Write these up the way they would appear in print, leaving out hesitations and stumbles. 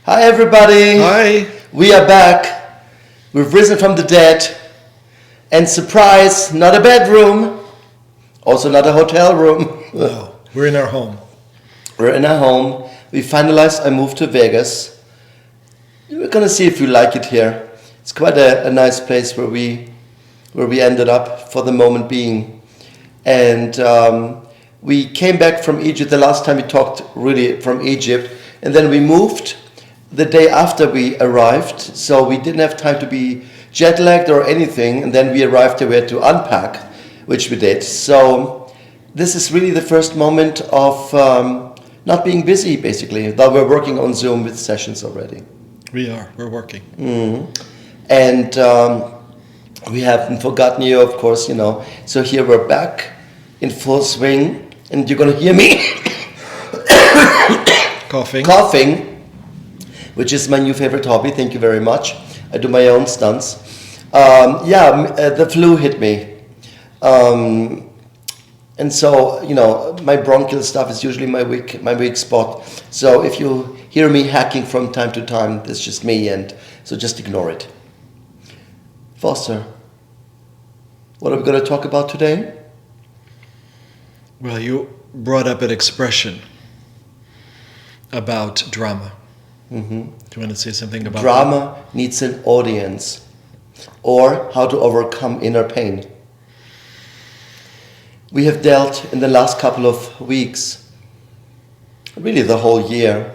Hi everybody! Hi! We are back. We've risen from the dead. And surprise, not a bedroom. Also not a hotel room. No, we're in our home. We're in our home. We finalized our move to Vegas. We're gonna see if you like it here. It's quite a nice place where we ended up for the moment being. And we came back from Egypt. The last time we talked really from Egypt. And then we moved the day after we arrived, so we didn't have time to be jet lagged or anything, and then we arrived there, we had to unpack, which we did. So this is really the first moment of not being busy, basically, though we're working on Zoom with sessions already. We're working. Mm-hmm. And we haven't forgotten you, of course, So here we're back in full swing, and you're going to hear me coughing, which is my new favorite hobby. Thank you very much. I do my own stunts. The flu hit me. And so, my bronchial stuff is usually my weak spot. So if you hear me hacking from time to time, that's just me, and so just ignore it. Foster, what are we going to talk about today? Well, you brought up an expression about drama. Mm-hmm. Do you want to say something about drama needs an audience, or how to overcome inner pain. We have dealt in the last couple of weeks, really the whole year,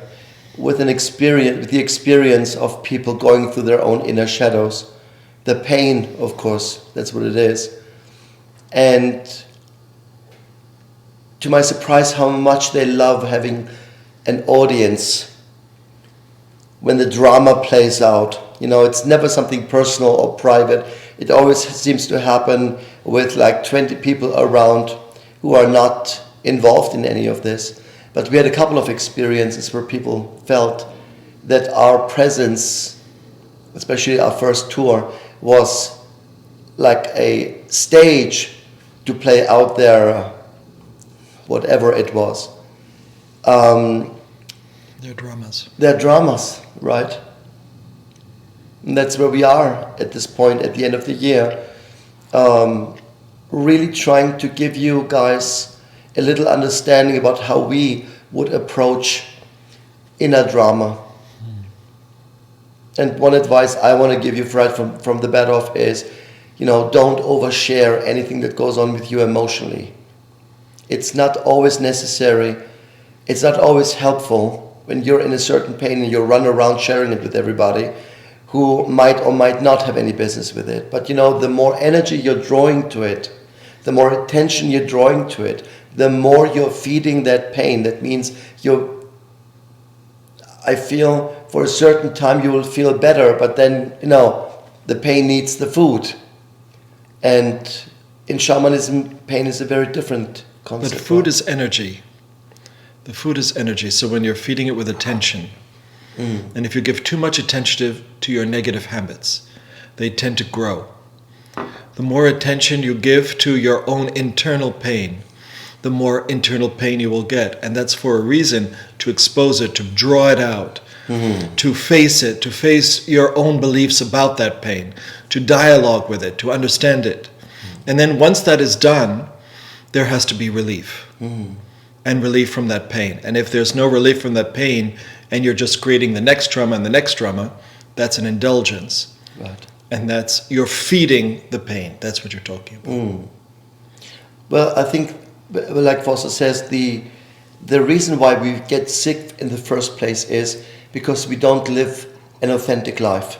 with the experience of people going through their own inner shadows. The pain, of course, that's what it is. And to my surprise, how much they love having an audience when the drama plays out. It's never something personal or private. It always seems to happen with like 20 people around who are not involved in any of this. But we had a couple of experiences where people felt that our presence, especially our first tour, was like a stage to play out their whatever it was. Their dramas, right? And that's where we are at this point at the end of the year. Really trying to give you guys a little understanding about how we would approach inner drama. And one advice I want to give you right from the bat off is, don't overshare anything that goes on with you emotionally. It's not always necessary. It's not always helpful when you're in a certain pain and you run around sharing it with everybody who might or might not have any business with it. But the more energy you're drawing to it, the more attention you're drawing to it, the more you're feeding that pain. That means I feel for a certain time you will feel better, but then, the pain needs the food. And in shamanism, pain is a very different concept. But food is energy. The food is energy. So when you're feeding it with attention, and if you give too much attention to your negative habits, they tend to grow. The more attention you give to your own internal pain, the more internal pain you will get. And that's for a reason: to expose it, to draw it out, to face it, to face your own beliefs about that pain, to dialogue with it, to understand it. And then once that is done, there has to be relief. And relief from that pain. And if there's no relief from that pain, and you're just creating the next trauma and the next trauma, that's an indulgence. Right. And you're feeding the pain. That's what you're talking about. Well, I think, like Foster says, the reason why we get sick in the first place is because we don't live an authentic life.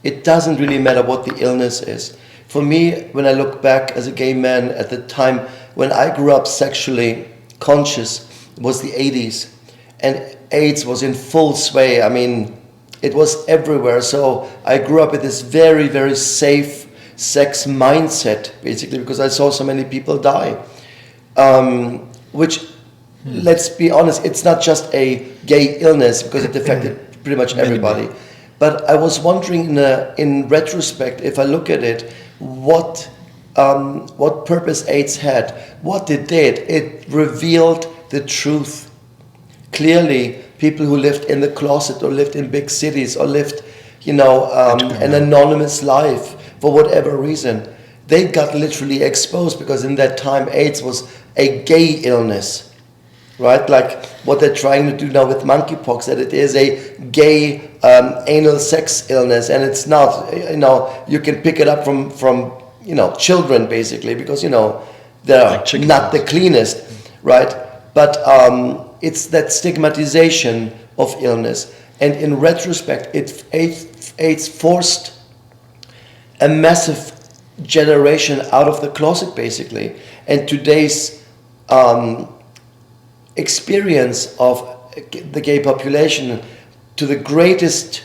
It doesn't really matter what the illness is. For me, when I look back as a gay man at the time when I grew up sexually conscious, it was the 80s, and AIDS was in full sway. I mean, it was everywhere. So I grew up with this very, very safe sex mindset, basically, because I saw so many people die. Which, let's be honest, it's not just a gay illness, because it affected pretty much everybody. But I was wondering, in retrospect, if I look at it, what purpose AIDS had, what it did. It revealed the truth clearly people who lived in the closet or lived in big cities or lived, an anonymous life for whatever reason. They got literally exposed because in that time AIDS was a gay illness, right? Like what they're trying to do now with monkeypox, that it is a gay anal sex illness, and it's not. You can pick it up from children basically because they're Like not the cleanest, right? But it's that stigmatization of illness, and in retrospect, AIDS forced a massive generation out of the closet basically, and today's experience of the gay population to the greatest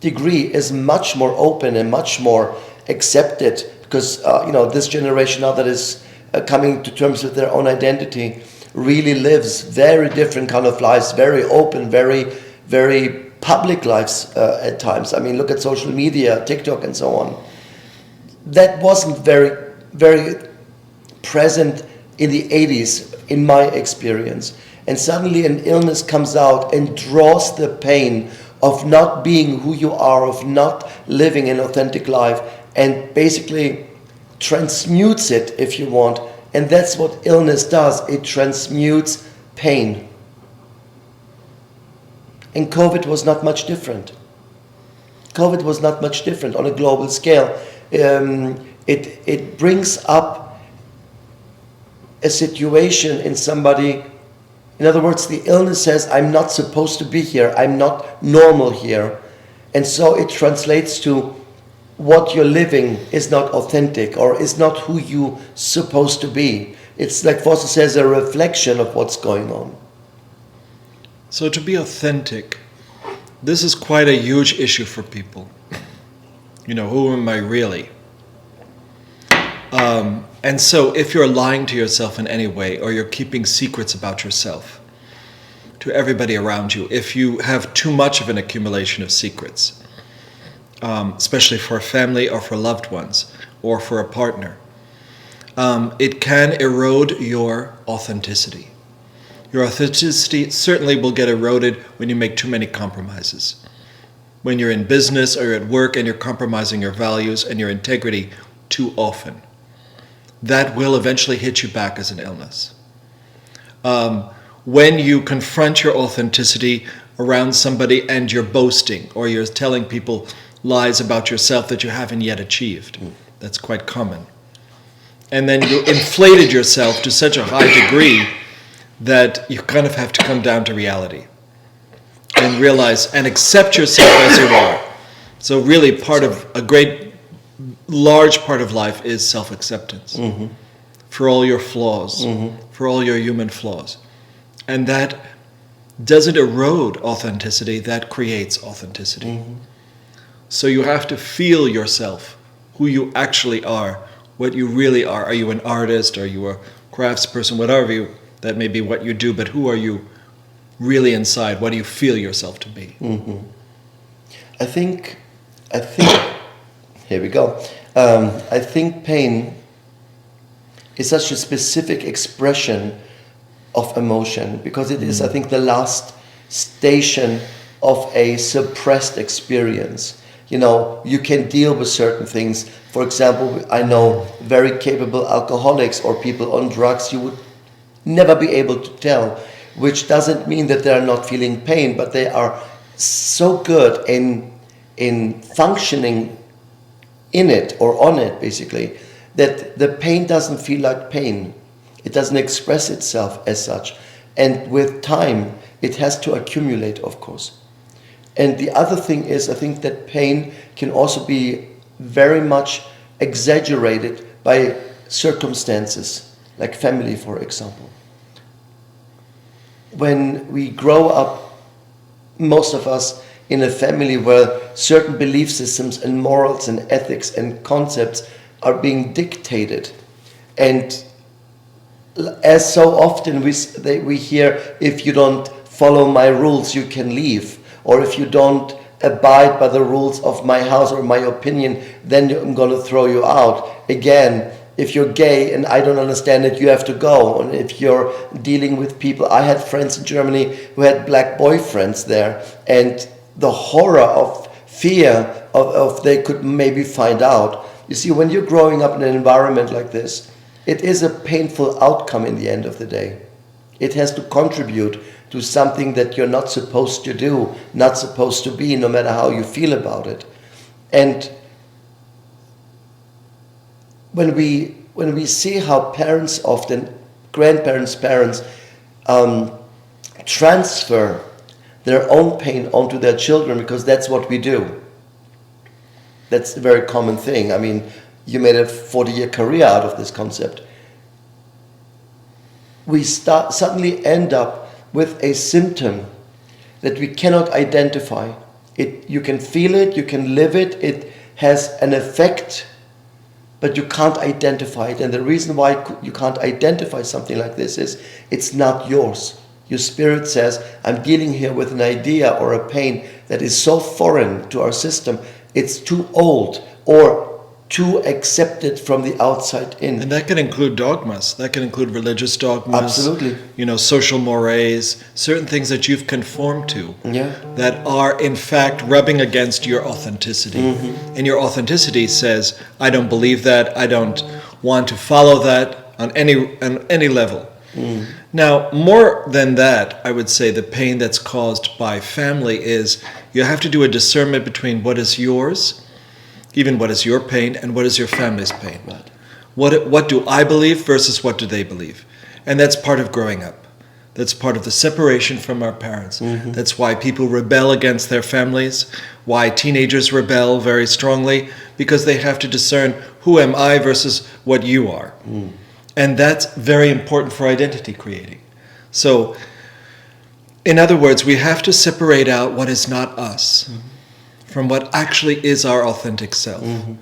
degree is much more open and much more accepted because this generation now that is coming to terms with their own identity really lives very different kind of lives, very open, very, very public lives at times. I mean, look at social media, TikTok and so on. That wasn't very, very present in the 80s, in my experience. And suddenly an illness comes out and draws the pain of not being who you are, of not living an authentic life, and basically transmutes it, if you want. And that's what illness does. It transmutes pain. And COVID was not much different. COVID was not much different on a global scale. It brings up a situation in somebody. In other words, the illness says, I'm not supposed to be here. I'm not normal here. And so it translates to what you're living is not authentic or is not who you're supposed to be. It's like Foster says, a reflection of what's going on. So to be authentic, this is quite a huge issue for people. Who am I really? And so if you're lying to yourself in any way, or you're keeping secrets about yourself to everybody around you, if you have too much of an accumulation of secrets, especially for a family or for loved ones or for a partner, it can erode your authenticity. Your authenticity certainly will get eroded when you make too many compromises. When you're in business or you're at work and you're compromising your values and your integrity too often. That will eventually hit you back as an illness. When you confront your authenticity around somebody and you're boasting or you're telling people lies about yourself that you haven't yet achieved. That's quite common. And then you inflated yourself to such a high degree that you kind of have to come down to reality and realize and accept yourself as you are. So really large part of life is self-acceptance for all your flaws, for all your human flaws. And that doesn't erode authenticity, that creates authenticity. So you have to feel yourself, who you actually are, what you really are. Are you an artist? Are you a craftsperson? Whatever that may be what you do, but who are you really inside? What do you feel yourself to be? I think, here we go. I think pain is such a specific expression of emotion because it is, I think, the last station of a suppressed experience. You can deal with certain things. For example, I know very capable alcoholics or people on drugs you would never be able to tell, which doesn't mean that they're not feeling pain, but they are so good in functioning in it or on it, basically, that the pain doesn't feel like pain. It doesn't express itself as such. And with time, it has to accumulate, of course. And the other thing is, I think that pain can also be very much exaggerated by circumstances, like family, for example. When we grow up, most of us, in a family where certain belief systems and morals and ethics and concepts are being dictated. And as so often we hear, if you don't follow my rules, you can leave. Or if you don't abide by the rules of my house or my opinion, then I'm going to throw you out. Again, if you're gay and I don't understand it, you have to go. And if you're dealing with people, I had friends in Germany who had black boyfriends there, and the horror of fear of they could maybe find out. You see, when you're growing up in an environment like this, it is a painful outcome in the end of the day. It has to contribute to something that you're not supposed to do, not supposed to be, no matter how you feel about it. And when we see how parents often, grandparents, parents, transfer their own pain onto their children, because that's what we do. That's a very common thing. I mean, you made a 40-year career out of this concept. We suddenly end up with a symptom that we cannot identify. You can feel it, you can live it, it has an effect, but you can't identify it. And the reason why you can't identify something like this is it's not yours. Your spirit says, I'm dealing here with an idea or a pain that is so foreign to our system, it's too old or too accepted from the outside in. And that can include dogmas. That can include religious dogmas. Absolutely. Social mores, certain things that you've conformed to, Yeah. that are in fact rubbing against your authenticity. Mm-hmm. And your authenticity says, I don't believe that, I don't want to follow that on any level. Mm. Now, more than that, I would say the pain that's caused by family is you have to do a discernment between what is yours, even what is your pain, and what is your family's pain. Right. What do I believe versus what do they believe? And that's part of growing up. That's part of the separation from our parents. Mm-hmm. That's why people rebel against their families, why teenagers rebel very strongly, because they have to discern who am I versus what you are. Mm. And that's very important for identity creating. So, in other words, we have to separate out what is not us. Mm-hmm. From what actually is our authentic self. Mm-hmm.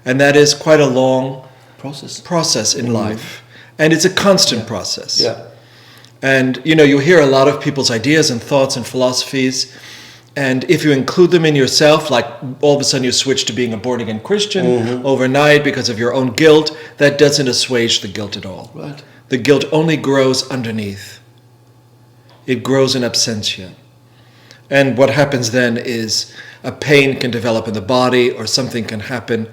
And that is quite a long process in life. And it's a constant process. Yeah. And you hear a lot of people's ideas and thoughts and philosophies, and if you include them in yourself, like all of a sudden you switch to being a born-again Christian overnight because of your own guilt, that doesn't assuage the guilt at all. Right. The guilt only grows underneath. It grows in absentia. And what happens then is a pain can develop in the body, or something can happen.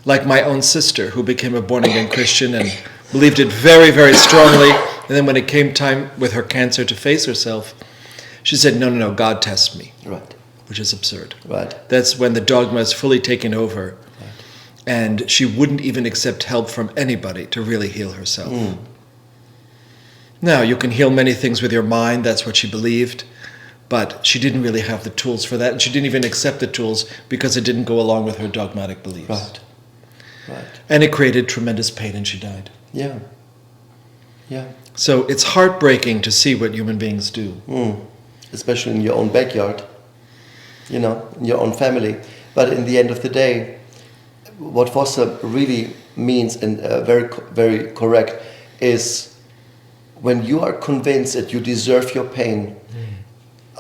Like my own sister, who became a born-again Christian and believed it very, very strongly. And then when it came time with her cancer to face herself, she said, no, God tests me. Right. Which is absurd. Right. That's when the dogma is fully taken over. Right. And she wouldn't even accept help from anybody to really heal herself. Mm. Now, you can heal many things with your mind. That's what she believed. But she didn't really have the tools for that, and she didn't even accept the tools because it didn't go along with her dogmatic beliefs. Right. Right. And it created tremendous pain, and she died. Yeah. Yeah. So it's heartbreaking to see what human beings do. Mm. Especially in your own backyard, in your own family. But in the end of the day, what Foster really means, and very, very correct, is when you are convinced that you deserve your pain,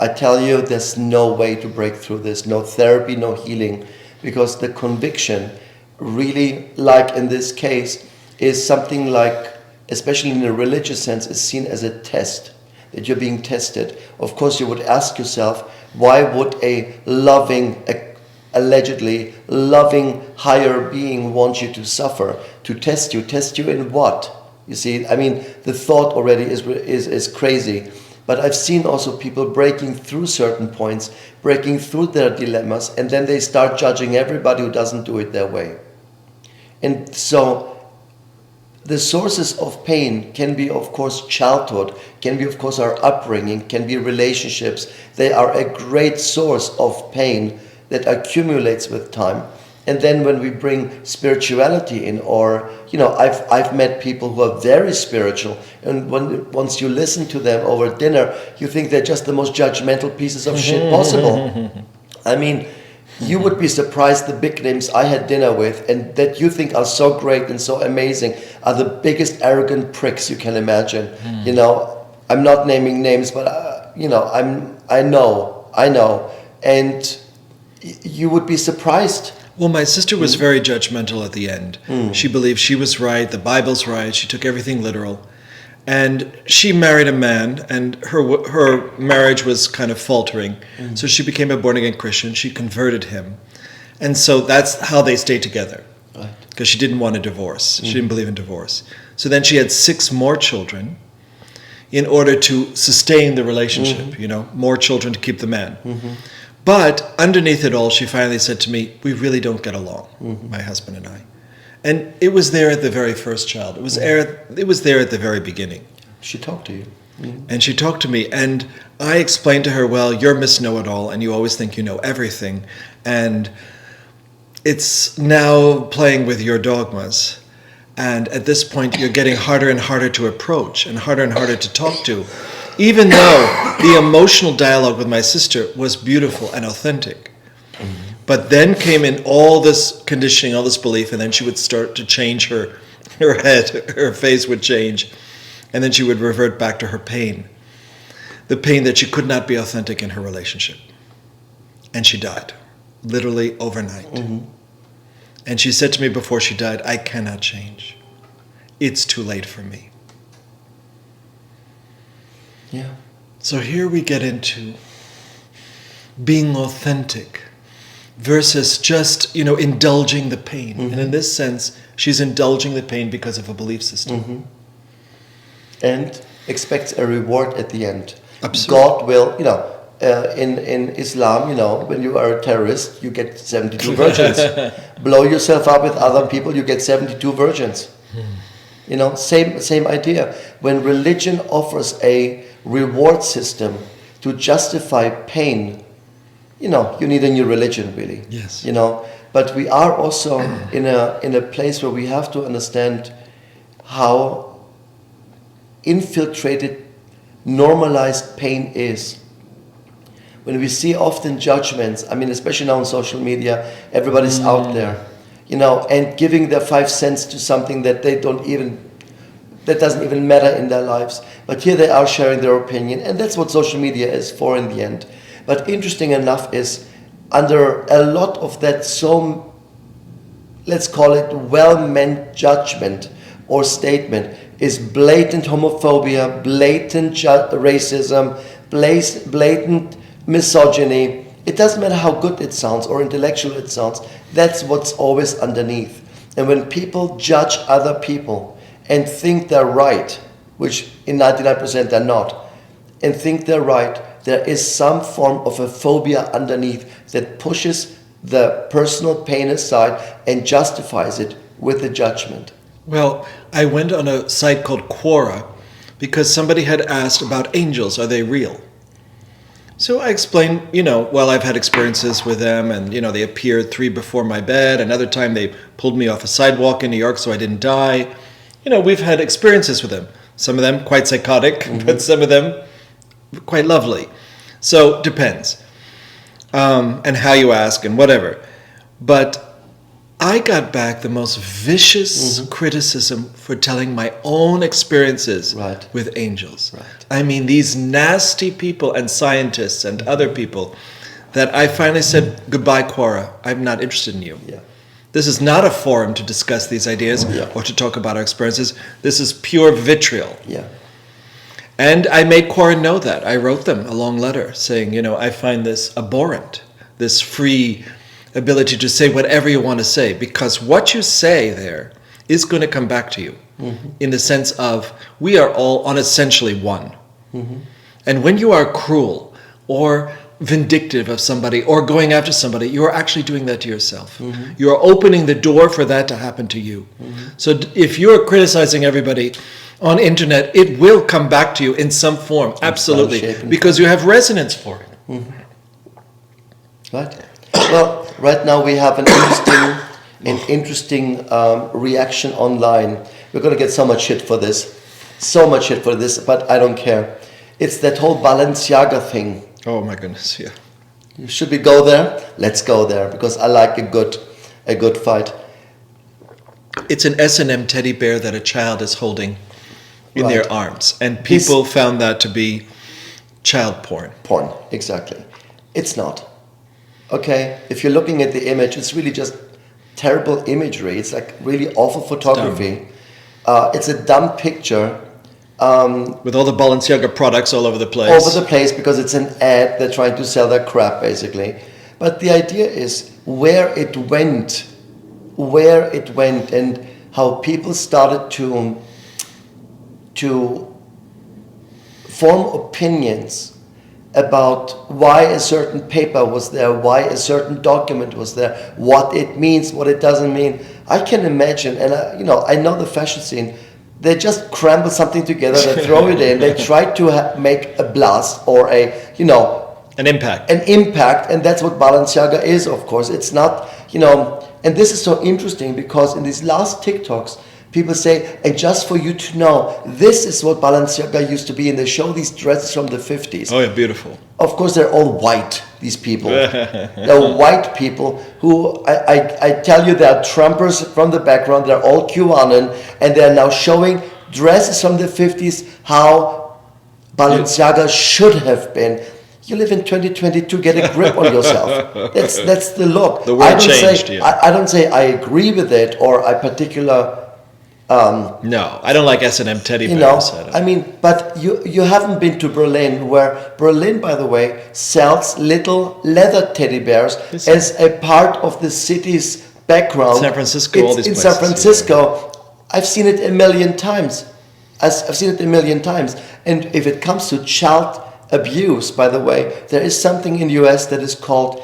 I tell you, there's no way to break through this, no therapy, no healing, because the conviction really, like in this case, is something like, especially in a religious sense, is seen as a test, that you're being tested. Of course, you would ask yourself, why would a loving, allegedly loving higher being want you to suffer, to test you? Test you in what? You see, I mean, the thought already is crazy. But I've seen also people breaking through certain points, breaking through their dilemmas, and then they start judging everybody who doesn't do it their way. And so the sources of pain can be, of course, childhood, can be, of course, our upbringing, can be relationships. They are a great source of pain that accumulates with time. And then when we bring spirituality in, or, I've met people who are very spiritual, and once you listen to them over dinner, you think they're just the most judgmental pieces of shit possible. I mean, you would be surprised the big names I had dinner with, and that you think are so great and so amazing, are the biggest arrogant pricks you can imagine. I'm not naming names, but, I know. And you would be surprised. Well, my sister was very judgmental at the end. She believed she was right, the Bible's right, she took everything literal. And she married a man, and her marriage was kind of faltering. So she became a born-again Christian. She converted him. And so that's how they stayed together. Right. Because she didn't want a divorce. She didn't believe in divorce. So then she had 6 more children in order to sustain the relationship, more children to keep the man. But underneath it all, she finally said to me, we really don't get along, my husband and I. And it was there at the very first child. It was there at the very beginning. She talked to you. And she talked to me, and I explained to her, well, you're Miss Know-It-All, and you always think you know everything. And it's now playing with your dogmas. And at this point, you're getting harder and harder to approach and harder to talk to. Even though the emotional dialogue with my sister was beautiful and authentic. But then came in all this conditioning, all this belief, and then she would start to change her head, her face would change, and then she would revert back to her pain. The pain that she could not be authentic in her relationship. And she died, literally overnight. And she said to me before she died, I cannot change. It's too late for me. Yeah. So here we get into being authentic versus just, indulging the pain. And in this sense, she's indulging the pain because of a belief system. And expects a reward at the end. Absolutely. God will, in Islam, when you are a terrorist, you get 72 virgins. Blow yourself up with other people, you get 72 virgins. Same idea. When religion offers a reward system to justify pain, you need a new religion, really. Yes. But we are also in a place where we have to understand how infiltrated, normalized pain is. When we see often judgments, especially now on social media, everybody's out there, and giving their 5 cents to something that that doesn't even matter in their lives. But here they are sharing their opinion, and that's what social media is for in the end. But interesting enough is, under a lot of that, let's call it well-meant judgment or statement, is blatant homophobia, blatant racism, blatant misogyny. It doesn't matter how good it sounds or intellectual it sounds. That's what's always underneath. And when people judge other people and think they're right, which in 99% they're not, and think they're right, there is some form of a phobia underneath that pushes the personal pain aside and justifies it with the judgment. Well, I went on a site called Quora because somebody had asked about angels. Are they real? So I explained, I've had experiences with them, and, they appeared 3 before my bed. Another time they pulled me off a sidewalk in New York so I didn't die. We've had experiences with them. Some of them quite psychotic, but some of them quite lovely. So depends. And how you ask and whatever. But I got back the most vicious criticism for telling my own experiences with angels. Right. These nasty people and scientists and other people that I finally said, goodbye, Quora. I'm not interested in you. Yeah. This is not a forum to discuss these ideas or to talk about our experiences. This is pure vitriol. Yeah. And I made Quora know that. I wrote them a long letter saying, I find this abhorrent, this free ability to say whatever you want to say, because what you say there is going to come back to you in the sense of we are all unessentially one. And when you are cruel or vindictive of somebody or going after somebody, you are actually doing that to yourself. You are opening the door for that to happen to you. So if you're criticizing everybody on internet, it will come back to you in some form, absolutely, because you have resonance for it. Right. Well, right now we have an interesting reaction online. We're going to get so much shit for this, but I don't care. It's that whole Balenciaga thing. Oh my goodness, yeah. Should we go there? Let's go there, because I like a good fight. It's an S&M teddy bear that a child is holding in their arms, and people found that to be child porn. Porn, exactly. It's not. Okay, if you're looking at the image, it's really just terrible imagery. It's like really awful photography. It's a dumb picture. With all the Balenciaga products all over the place. Over the place because it's an ad. They're trying to sell their crap, basically. But the idea is where it went, and how people started to form opinions about why a certain paper was there, why a certain document was there, what it means, what it doesn't mean. I can imagine, and I know the fashion scene. They just crumble something together, they throw it in, they try to make a blast or an impact. And that's what Balenciaga is, of course. It's not, and this is so interesting because in these last TikToks, people say, and just for you to know, this is what Balenciaga used to be, and they show these dresses from the 50s. Oh yeah, beautiful. Of course, they're all white, these people. They're white people who, I tell you, they're Trumpers from the background, they're all QAnon, and they're now showing dresses from the 50s, how Balenciaga should have been. You live in 2022, get a grip on yourself. That's the look. The world changed, I don't say I agree with it, or I particular... no, I don't like S&M teddy bears. But you haven't been to Berlin, where Berlin, by the way, sells little leather teddy bears as a part of the city's background. San Francisco, all these places. In San Francisco, I've seen it a million times. I've seen it a million times. And if it comes to child abuse, by the way, there is something in the US that is called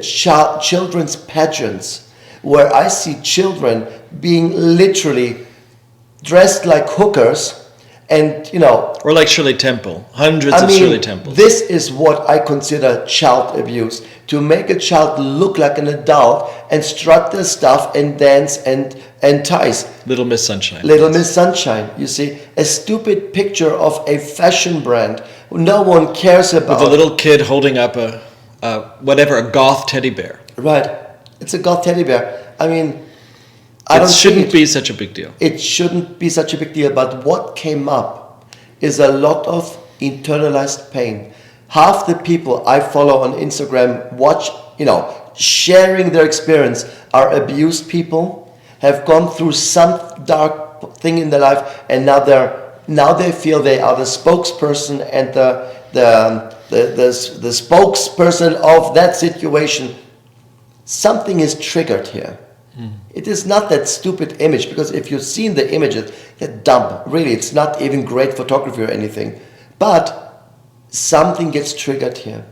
children's pageants, where I see children being literally dressed like hookers, and or like Shirley Temple, hundreds of Shirley Temples. This is what I consider child abuse, to make a child look like an adult and strut their stuff and dance and ties. Little Miss Sunshine. Little Miss Sunshine, you see, a stupid picture of a fashion brand no one cares about. With a little kid holding up a goth teddy bear. Right, it's a goth teddy bear. It shouldn't be such a big deal. It shouldn't be such a big deal, but what came up is a lot of internalized pain. Half the people I follow on Instagram sharing their experience are abused people, have gone through some dark thing in their life, and now they feel they are the spokesperson and the spokesperson of that situation. Something is triggered here. It is not that stupid image, because if you've seen the images, they're dumb. Really, it's not even great photography or anything. But something gets triggered here.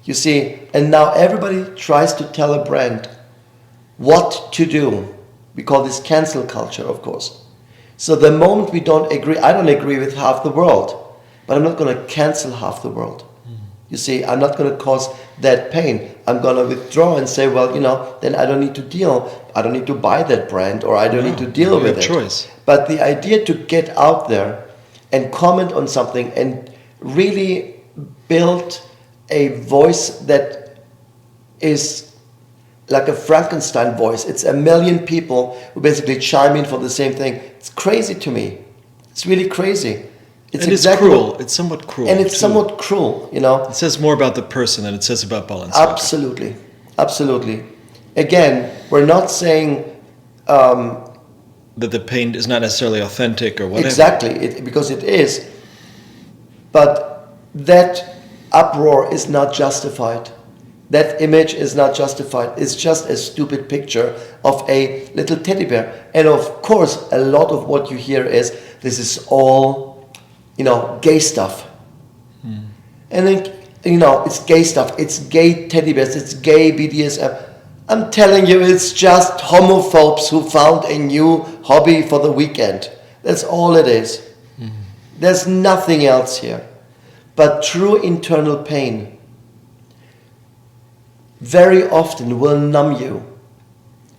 You see, and now everybody tries to tell a brand what to do. We call this cancel culture, of course. So the moment we don't agree, I don't agree with half the world, but I'm not going to cancel half the world. You see, I'm not going to cause that pain. I'm going to withdraw and say, well, then I don't need to buy that brand, or I don't need to deal with it. Choice. But the idea to get out there and comment on something and really build a voice that is like a Frankenstein voice. It's a million people who basically chime in for the same thing. It's crazy to me. It's really crazy. It's cruel. It's somewhat cruel. And it's somewhat cruel, It says more about the person than it says about Balenciaga. Absolutely. Absolutely. Again, we're not saying... that the pain is not necessarily authentic or whatever. Exactly, because it is. But that uproar is not justified. That image is not justified. It's just a stupid picture of a little teddy bear. And of course, a lot of what you hear is, this is all... gay stuff. And then, it's gay stuff. It's gay teddy bears. It's gay BDSM. I'm telling you, it's just homophobes who found a new hobby for the weekend. That's all it is. There's nothing else here. But true internal pain very often will numb you.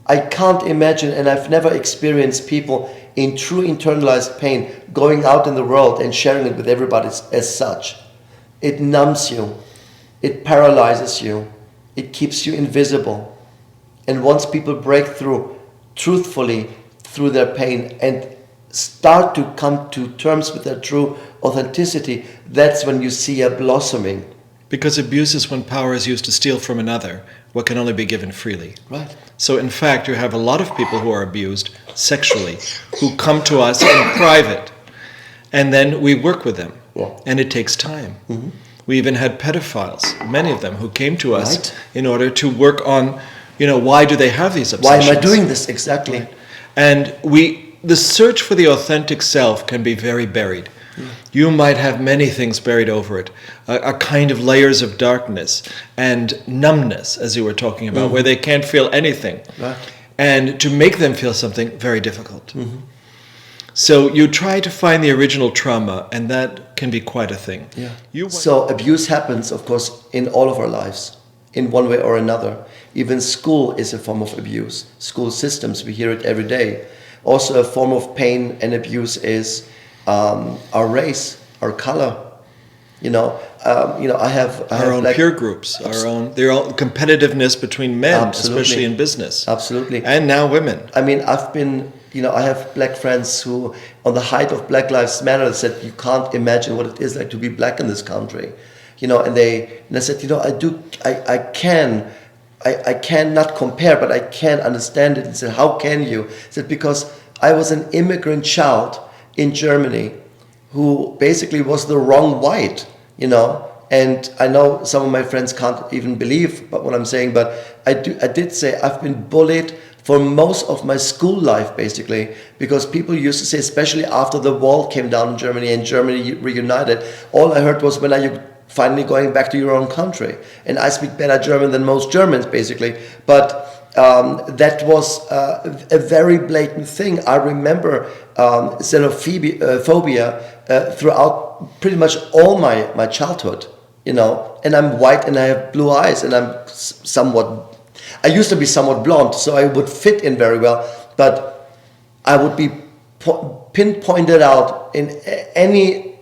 I can't imagine, and I've never experienced people in true internalized pain going out in the world and sharing it with everybody as such. It numbs you. It paralyzes you. It keeps you invisible. And once people break through truthfully through their pain and start to come to terms with their true authenticity, that's when you see a blossoming. Because abuse is when power is used to steal from another what can only be given freely. Right. So in fact, you have a lot of people who are abused sexually who come to us in private, and then we work with them. Yeah. And it takes time. We even had pedophiles, many of them, who came to us Right. in order to work on, why do they have these Why obsessions? am I doing this exactly? And the search for the authentic self can be very buried. You might have many things buried over it, a kind of layers of darkness and numbness, as you were talking about, where they can't feel anything. Right. And to make them feel something, very difficult. So you try to find the original trauma, and that can be quite a thing. Yeah. So abuse happens, of course, in all of our lives, in one way or another. Even school is a form of abuse. School systems, we hear it every day. Also, a form of pain and abuse is our race, our color. I have Our own peer groups, their own competitiveness between men, Absolutely. especially in business. Absolutely. And now women. I mean, I have black friends who, on the height of Black Lives Matter, said you can't imagine what it is like to be black in this country. And I said, I cannot compare, but I can understand it. And said, how can you? I said, because I was an immigrant child in Germany who basically was the wrong white, and I know some of my friends can't even believe what I'm saying, but I did say I've been bullied for most of my school life, basically, because people used to say, especially after the wall came down in Germany and Germany reunited, all I heard was, when are you finally going back to your own country? And I speak better German than most Germans, basically. But that was a very blatant thing. I remember xenophobia throughout pretty much all my childhood, and I'm white and I have blue eyes and I used to be somewhat blonde, so I would fit in very well, but I would be pinpointed out in any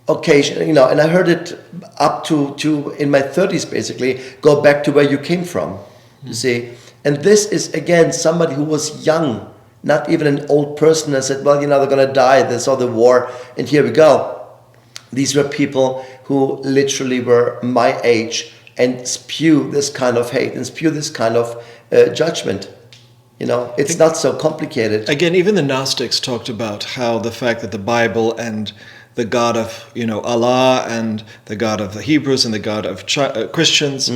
occasion, and I heard it up to in my 30s, basically, go back to where you came from, you see. And this is, again, somebody who was young, not even an old person, and said, well, they're going to die, they saw the war, and here we go. These were people who literally were my age and spew this kind of hate and spew this kind of judgment. It's not so complicated. Again, even the Gnostics talked about how the fact that the Bible and the God of, Allah and the God of the Hebrews and the God of Christians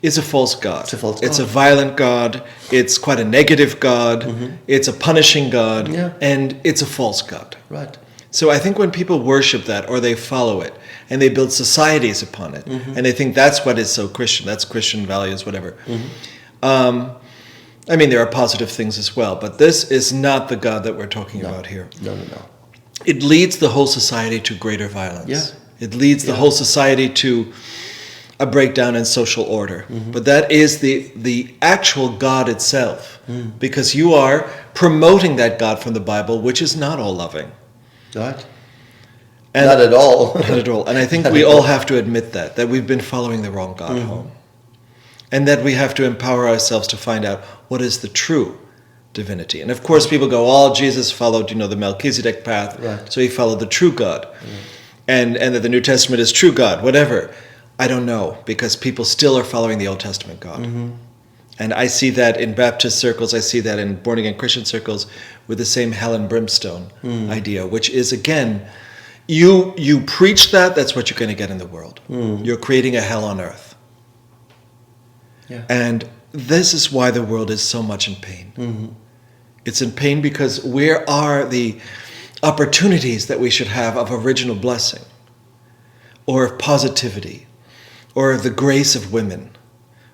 is a false God. It's a false God. It's a violent God. It's quite a negative God. It's a punishing God. Yeah. And it's a false God. Right. So I think when people worship that or they follow it and they build societies upon it and they think that's what is so Christian, that's Christian values, whatever. There are positive things as well, but this is not the God that we're talking about here. No. It leads the whole society to greater violence. Yeah. It leads the whole society to a breakdown in social order. But that is the actual God itself, because you are promoting that God from the Bible, which is not all loving. Right. And not at all. Not at all. And I think we all have to admit that we've been following the wrong God home. And that we have to empower ourselves to find out what is the true divinity. And of course people go, Jesus followed, the Melchizedek path, right. So he followed the true God. And that the New Testament is true God, whatever. I don't know, because people still are following the Old Testament God. And I see that in Baptist circles, I see that in born-again Christian circles with the same hell and brimstone idea, which is, again, you preach that's what you're going to get in the world. You're creating a hell on earth. Yeah. And this is why the world is so much in pain. It's in pain because where are the opportunities that we should have of original blessing, or of positivity, or of the grace of women,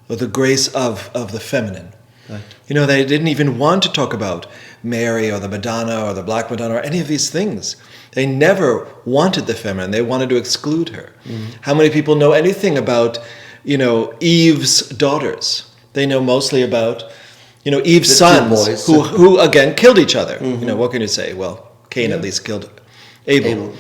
or the grace of the feminine? Right. They didn't even want to talk about Mary or the Madonna or the Black Madonna or any of these things. They never wanted the feminine. They wanted to exclude her. How many people know anything about, Eve's daughters? They know mostly about, Eve's sons who again killed each other. What can you say? Well, Cain at least killed Abel.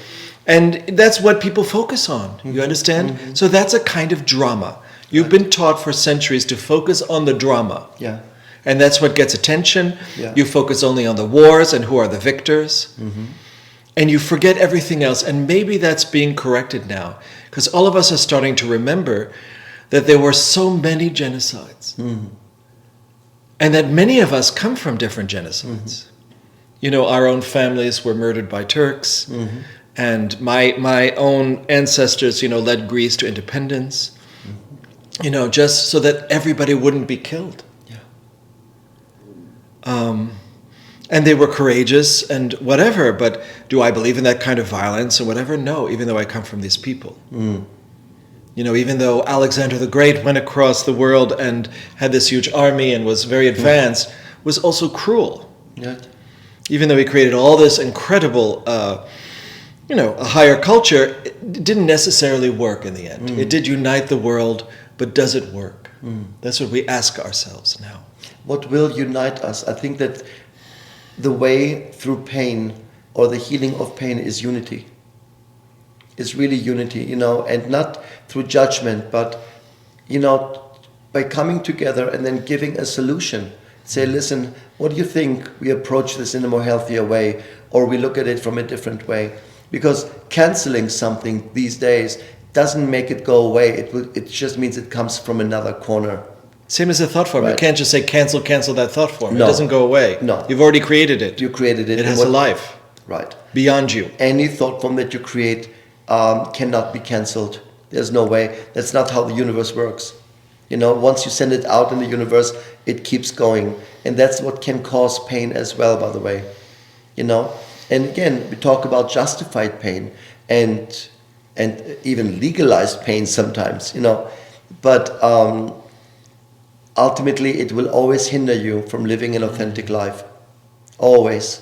And that's what people focus on. You understand? So that's a kind of drama. You've been taught for centuries to focus on the drama. Yeah. And that's what gets attention. Yeah. You focus only on the wars and who are the victors. And you forget everything else. And maybe that's being corrected now. Because all of us are starting to remember that there were so many genocides. And that many of us come from different genocides. You know, our own families were murdered by Turks. And my own ancestors, you know, led Greece to independence. You know, just so that everybody wouldn't be killed. And they were courageous and whatever, but do I believe in that kind of violence or whatever? No, even though I come from these people. You know, even though Alexander the Great went across the world and had this huge army and was very advanced, was also cruel. Even though he created all this incredible, you know, a higher culture, it didn't necessarily work in the end. It did unite the world, but does it work? That's what we ask ourselves now. What will unite us? I think that the way through pain or the healing of pain is unity. It's really unity, you know, and not through judgment, but, you know, by coming together and then giving a solution. Say, listen, what do you think we approach this in a more healthier way, or we look at it from a different way? Because canceling something these days doesn't make it go away. It just means it comes from another corner. Same as a thought form. Right. You can't just say cancel that thought form. No. It doesn't go away. No. You've already created it. You created it. It has a life. Right. Beyond you. Any thought form that you create cannot be cancelled. There's no way. That's not how the universe works. You know, once you send it out in the universe, it keeps going. And that's what can cause pain as well, by the way. You know? And again, we talk about justified pain and even legalized pain sometimes, you know. But ultimately, it will always hinder you from living an authentic life. Always.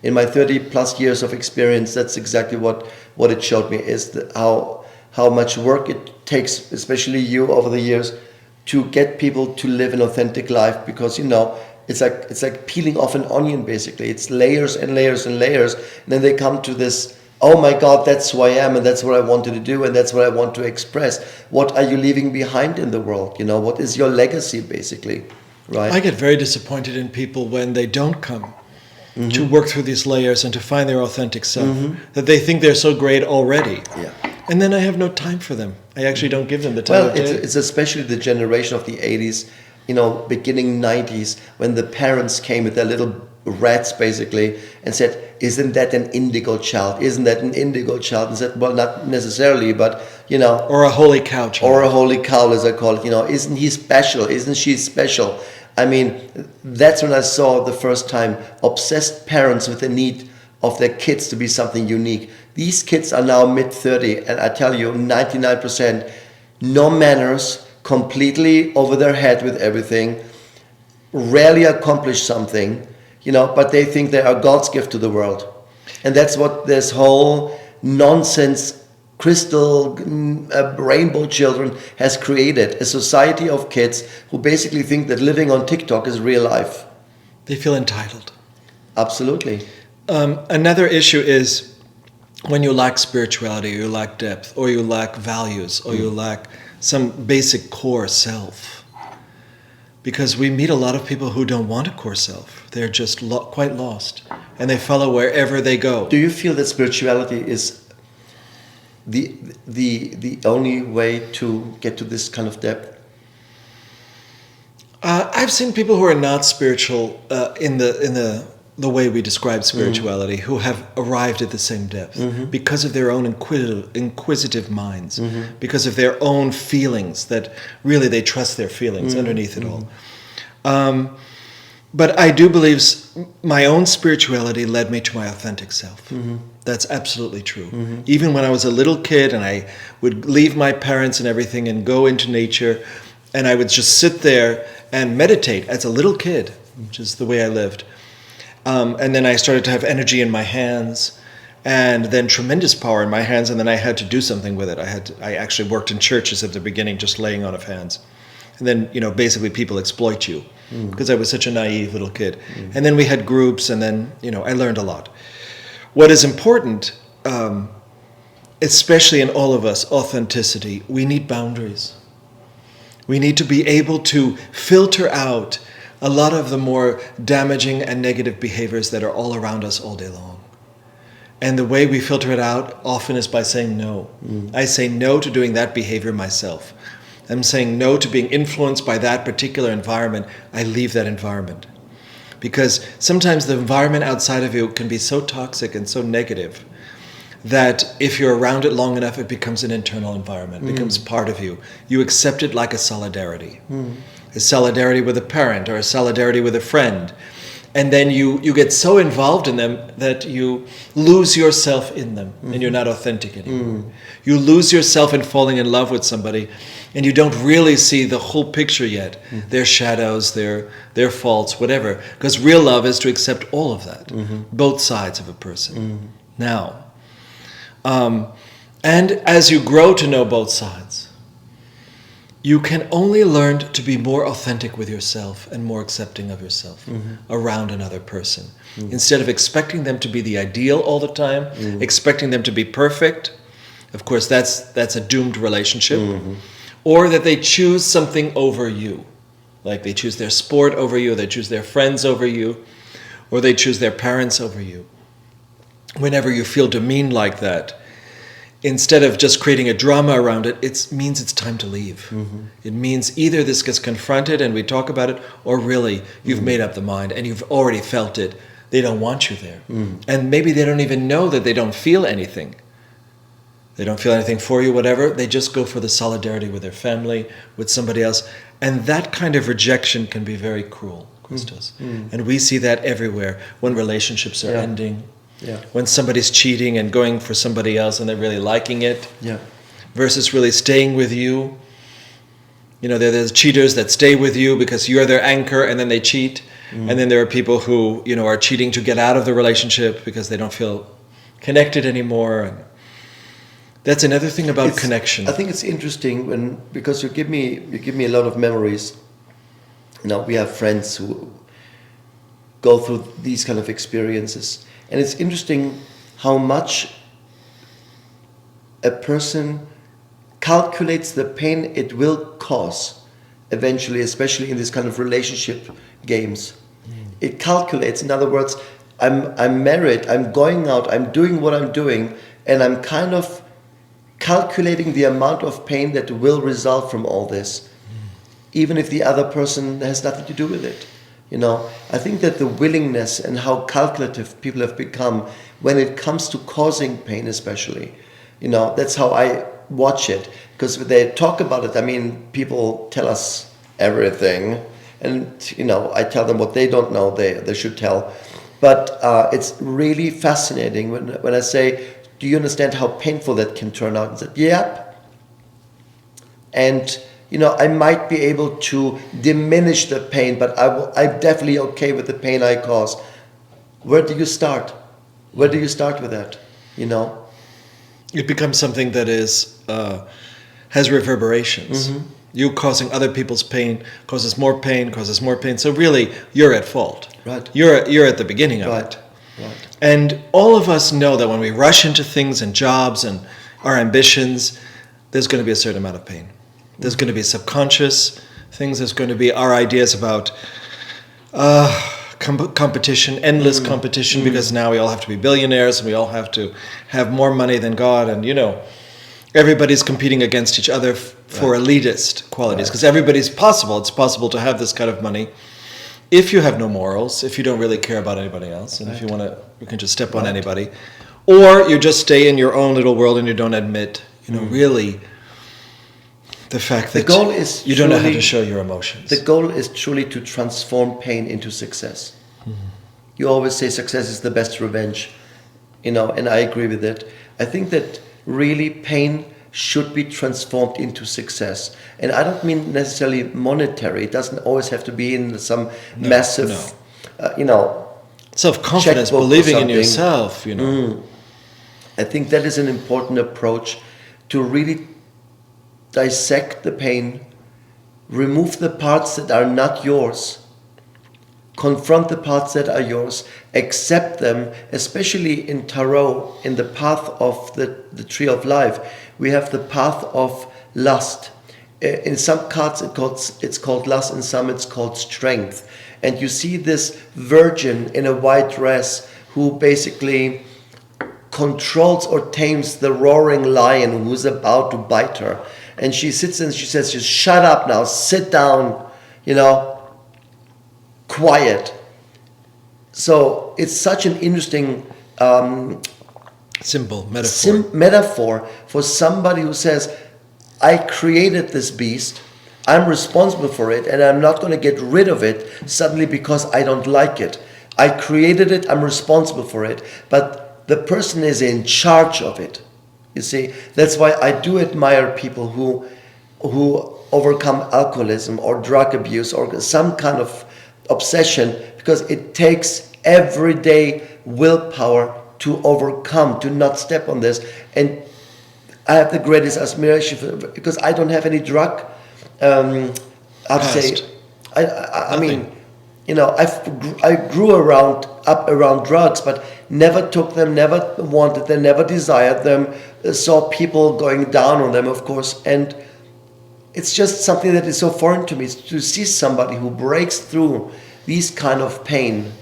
In my 30 plus years of experience, that's exactly what it showed me, is how much work it takes, especially you over the years, to get people to live an authentic life. Because, you know, it's like peeling off an onion, basically. It's layers and layers and layers. And then they come to this, oh my God, that's who I am, and that's what I wanted to do, and that's what I want to express. What are you leaving behind in the world? You know, what is your legacy, basically, right? I get very disappointed in people when they don't come to work through these layers and to find their authentic self, that they think they're so great already. Yeah. And then I have no time for them. I actually don't give them the time of day. It's especially the generation of the 80s, you know, beginning 90s, when the parents came with their little rats, basically, and said, isn't that an indigo child? Isn't that an indigo child? And said, well, not necessarily, but, you know. Or a holy cow child. Or a holy cow, as I call it. You know, isn't he special? Isn't she special? I mean, that's when I saw the first time obsessed parents with the need of their kids to be something unique. These kids are now mid-30, and I tell you, 99%, no manners, completely over their head with everything, rarely accomplish something, you know, but they think they are God's gift to the world. And that's what this whole nonsense crystal rainbow children has created, a society of kids who basically think that living on TikTok is real life. They feel entitled. Absolutely. Another issue is when you lack spirituality, or you lack depth, or you lack values, or you lack some basic core self. Because we meet a lot of people who don't want a core self. They're just quite lost. And they follow wherever they go. Do you feel that spirituality is the only way to get to this kind of depth? I've seen people who are not spiritual in the way we describe spirituality, who have arrived at the same depth because of their own inquisitive minds, because of their own feelings, that really they trust their feelings underneath it all. But I do believe my own spirituality led me to my authentic self. That's absolutely true. Even when I was a little kid and I would leave my parents and everything and go into nature, and I would just sit there and meditate as a little kid, which is the way I lived. And then I started to have energy in my hands, and then tremendous power in my hands, and then I had to do something with it. I actually worked in churches at the beginning, just laying on of hands. And then, you know, basically people exploit you because I was such a naive little kid. And then we had groups, and then, you know, I learned a lot. What is important, especially in all of us, authenticity, we need boundaries. We need to be able to filter out a lot of the more damaging and negative behaviors that are all around us all day long. And the way we filter it out often is by saying no. I say no to doing that behavior myself. I'm saying no to being influenced by that particular environment. I leave that environment. Because sometimes the environment outside of you can be so toxic and so negative that if you're around it long enough, it becomes an internal environment, becomes part of you. You accept it like a solidarity. A solidarity with a parent or a solidarity with a friend. And then you get so involved in them that you lose yourself in them and you're not authentic anymore. You lose yourself in falling in love with somebody and you don't really see the whole picture yet. Their shadows, their faults, whatever. Because real love is to accept all of that, both sides of a person. Now, and as you grow to know both sides, you can only learn to be more authentic with yourself and more accepting of yourself around another person. Instead of expecting them to be the ideal all the time, expecting them to be perfect, of course that's a doomed relationship, or that they choose something over you. Like they choose their sport over you, they choose their friends over you, or they choose their parents over you. Whenever you feel demeaned like that, instead of just creating a drama around it, it means it's time to leave. It means either this gets confronted and we talk about it, or really you've made up the mind and you've already felt it. They don't want you there. And maybe they don't even know that they don't feel anything. They don't feel anything for you, whatever. They just go for the solidarity with their family, with somebody else. And that kind of rejection can be very cruel, Christos. And we see that everywhere when relationships are ending. When somebody's cheating and going for somebody else and they're really liking it, versus really staying with you. You know, there's cheaters that stay with you because you're their anchor and then they cheat. And then there are people who, you know, are cheating to get out of the relationship because they don't feel connected anymore. And that's another thing about connection. I think it's interesting because you give me a lot of memories. You know, we have friends who go through these kind of experiences. And it's interesting how much a person calculates the pain it will cause eventually, especially in this kind of relationship games. It calculates, in other words, I'm married, I'm going out, I'm doing what I'm doing, and I'm kind of calculating the amount of pain that will result from all this, even if the other person has nothing to do with it. You know, I think that the willingness and how calculative people have become when it comes to causing pain, especially, you know, that's how I watch it. Because when they talk about it, I mean, people tell us everything, and you know, I tell them what they don't know, they should tell. But it's really fascinating when I say, "Do you understand how painful that can turn out?" And said, "Yep." And you know, I might be able to diminish the pain, but I'm definitely okay with the pain I cause. Where do you start? Where do you start with that? You know, it becomes something that is has reverberations. You causing other people's pain causes more pain, So really, you're at fault. Right. You're at the beginning of it. Right. And all of us know that when we rush into things and jobs and our ambitions, there's going to be a certain amount of pain. There's going to be subconscious things. There's going to be our ideas about competition, endless competition, because now we all have to be billionaires and we all have to have more money than God. And, you know, everybody's competing against each other for elitist qualities, because everybody's possible. It's possible to have this kind of money if you have no morals, if you don't really care about anybody else, and if you want to, you can just step on anybody. Or you just stay in your own little world and you don't admit, you know, really the fact that you don't know how to show your emotions. The goal is truly to transform pain into success. You always say success is the best revenge, you know, and I agree with it. I think that really pain should be transformed into success. And I don't mean necessarily monetary. It doesn't always have to be in some massive, you know, self-confidence, believing in yourself, you know. I think that is an important approach to really dissect the pain, remove the parts that are not yours, confront the parts that are yours, accept them, especially in Tarot, in the path of the Tree of Life. We have the path of lust. In some cards it's called lust, in some it's called strength. And you see this virgin in a white dress who basically controls or tames the roaring lion who's about to bite her. And she sits and she says, just shut up now, sit down, quiet. So it's such an interesting Symbol, metaphor. metaphor for somebody who says, I created this beast, I'm responsible for it, and I'm not going to get rid of it suddenly because I don't like it. I created it, I'm responsible for it, but the person is in charge of it. You see, that's why I do admire people who overcome alcoholism or drug abuse or some kind of obsession, because it takes everyday willpower to overcome, to not step on this. And I have the greatest admiration for, because I don't have any drug. I'd say, Past. I mean, I grew up around drugs, but never took them, never wanted them, never desired them. Saw people going down on them, of course, and it's just something that is so foreign to me, to see somebody who breaks through these kind of pain.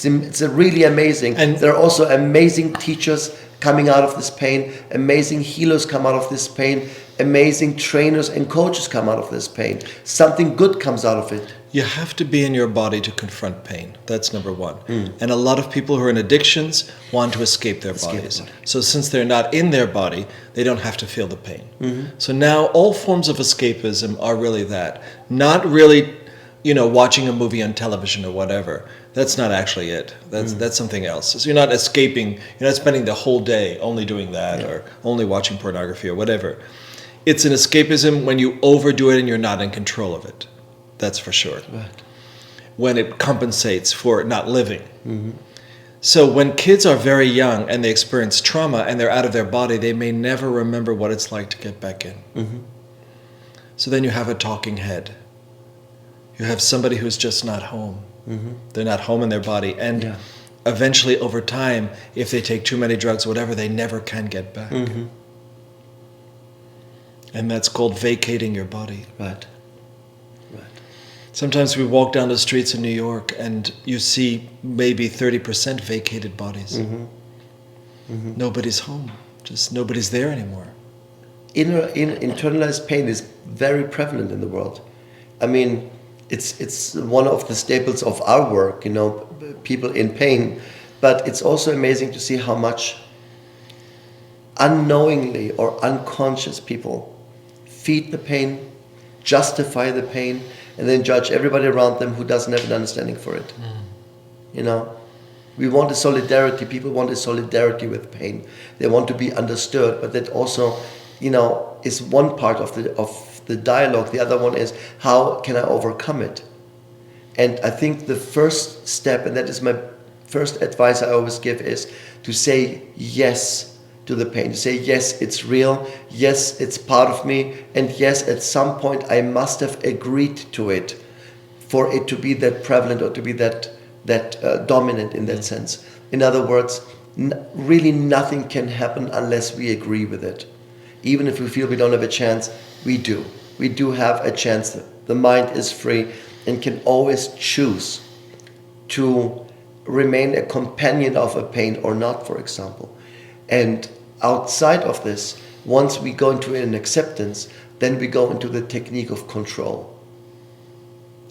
It's really amazing. And there are also amazing teachers coming out of this pain, amazing healers come out of this pain, amazing trainers and coaches come out of this pain. Something good comes out of it. you have to be in your body to confront pain. That's number one. And a lot of people who are in addictions want to escape their bodies. So since they're not in their body, they don't have to feel the pain. So now all forms of escapism are really that. Not really, watching a movie on television or whatever. That's not actually it. That's something else. So you're not escaping, you're not spending the whole day only doing that or only watching pornography or whatever. It's an escapism when you overdo it and you're not in control of it. That's for sure. Right. When it compensates for not living. So when kids are very young and they experience trauma and they're out of their body, they may never remember what it's like to get back in. So then you have a talking head. You have somebody who's just not home. They're not home in their body. And eventually over time, if they take too many drugs, whatever, they never can get back. And that's called vacating your body. Right. Sometimes we walk down the streets in New York and you see maybe 30% vacated bodies. Nobody's home. Just nobody's there anymore. Internalized pain is very prevalent in the world. I mean, it's one of the staples of our work, people in pain. But it's also amazing to see how much unknowingly or unconscious people feed the pain, justify the pain, and then judge everybody around them who doesn't have an understanding for it. We want a solidarity. People want a solidarity with pain. They want to be understood, but that also, is one part of the dialogue. The other one is, how can I overcome it? And I think the first step, and that is my first advice I always give, is to say yes to the pain. To say, yes, it's real. Yes, it's part of me. And yes, at some point I must have agreed to it for it to be that prevalent or to be that dominant in that sense. In other words, really nothing can happen unless we agree with it. Even if we feel we don't have a chance, we do. We do have a chance. The mind is free and can always choose to remain a companion of a pain or not, for example. And outside of this, once we go into an acceptance, then we go into the technique of control.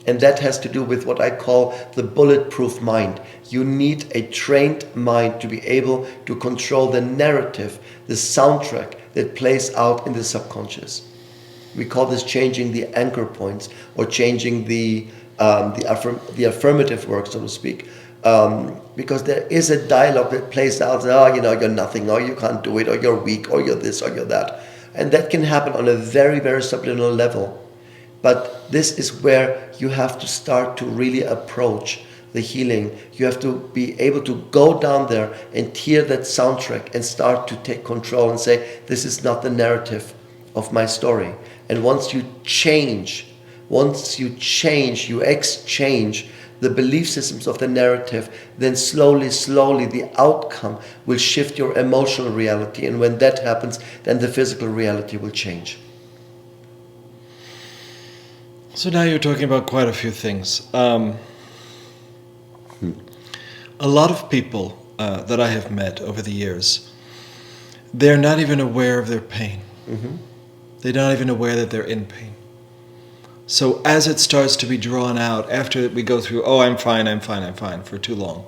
And that has to do with what I call the bulletproof mind. You need a trained mind to be able to control the narrative, the soundtrack that plays out in the subconscious. We call this changing the anchor points, or changing the affirmative work, so to speak. Because there is a dialogue that plays out, you're nothing, or you can't do it, or you're weak, or you're this, or you're that. And that can happen on a very, very subliminal level. But this is where you have to start to really approach the healing. You have to be able to go down there and hear that soundtrack and start to take control and say, this is not the narrative of my story. And once you change, you exchange the belief systems of the narrative, then slowly, the outcome will shift your emotional reality. And when that happens, then the physical reality will change. So now you're talking about quite a few things. A lot of people that I have met over the years, they're not even aware of their pain. They're not even aware that they're in pain. So as it starts to be drawn out, after we go through, oh, I'm fine, for too long,